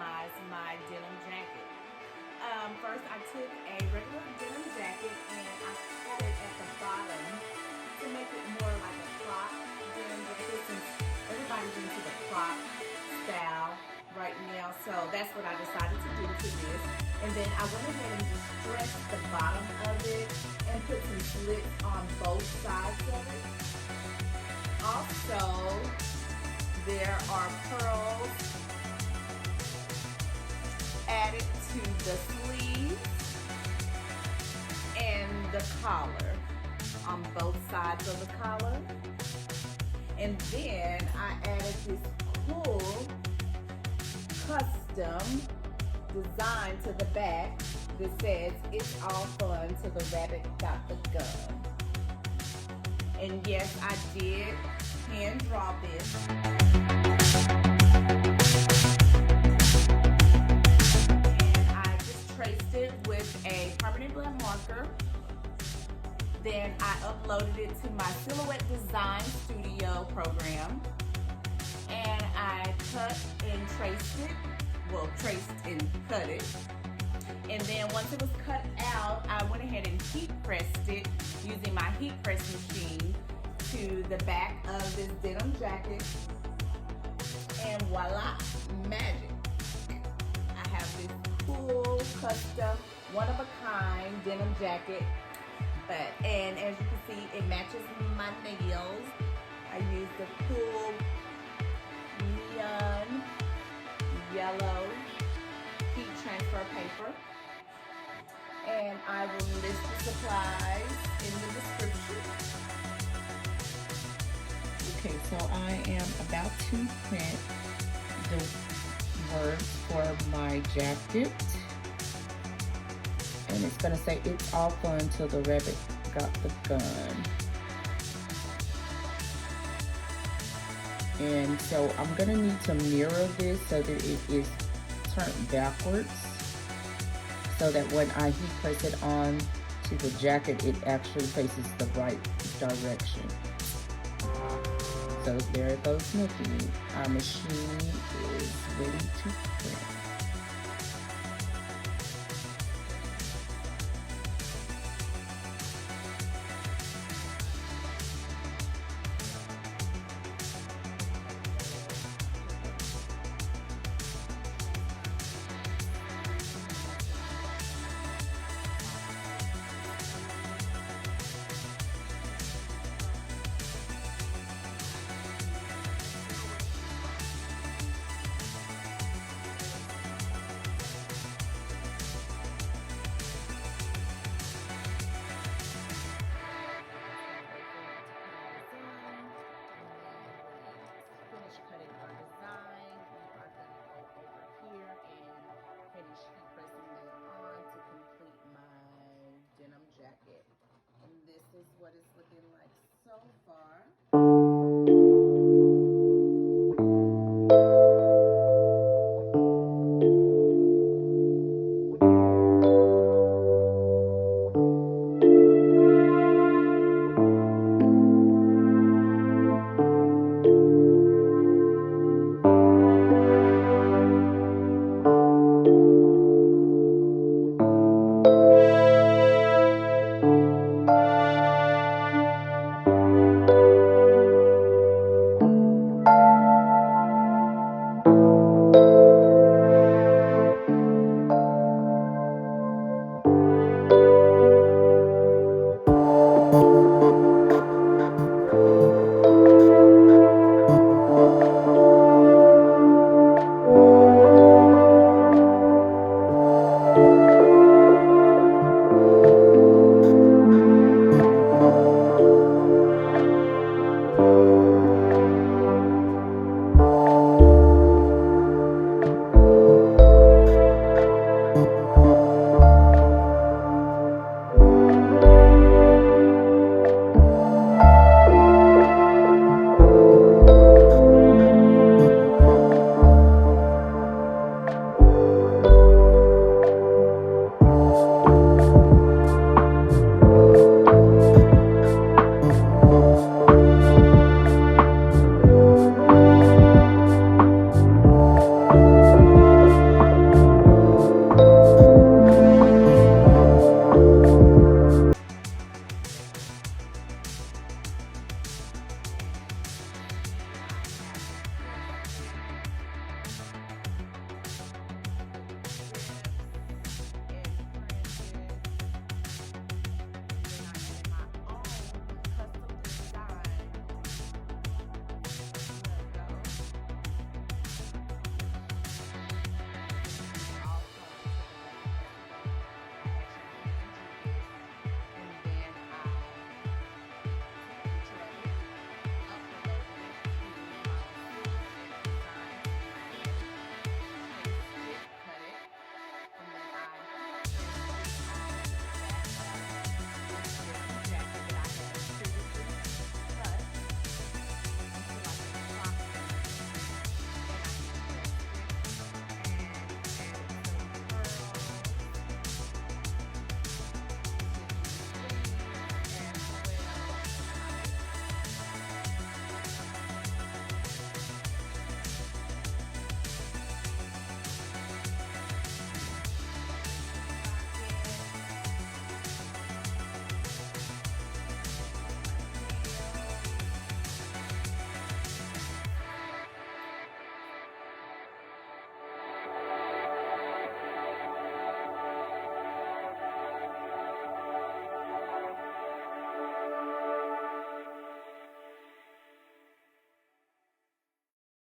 customize my denim jacket. First, I took a regular denim jacket and I cut it at the bottom to make it more like a crop denim jacket, since everybody's into the crop style right now. So that's what I decided to do to this. And then I went ahead and just stretched the bottom of it and put some slits on both sides of it. Also, there are pearls added to the sleeves and the collar on both sides of the collar. And then I added this cool custom design to the back that says "It's all fun till the rabbit got the gun." And yes, I did hand draw this. And I just traced it with a permanent blend marker. Then I uploaded it to my Silhouette Design Studio program. And I cut and traced it. Well, traced and cut it. And then once it was cut out, I went ahead and heat pressed it using my heat press machine to the back of this denim jacket. And voila, magic. I have this cool, custom, one-of-a-kind denim jacket. And as you can see, it matches my nails. I used the cool neon yellow heat transfer paper. And I will list the supplies in the description. Okay, so I am about to print the words for my jacket. And it's going to say, "It's all fun till the rabbit got the gun." And so I'm going to need to mirror this so that it is turned backwards, so that when I heat press it on to the jacket, it actually faces the right direction. So there goes nothing. Our machine is ready to print. Jacket. And this is what it's looking like so far.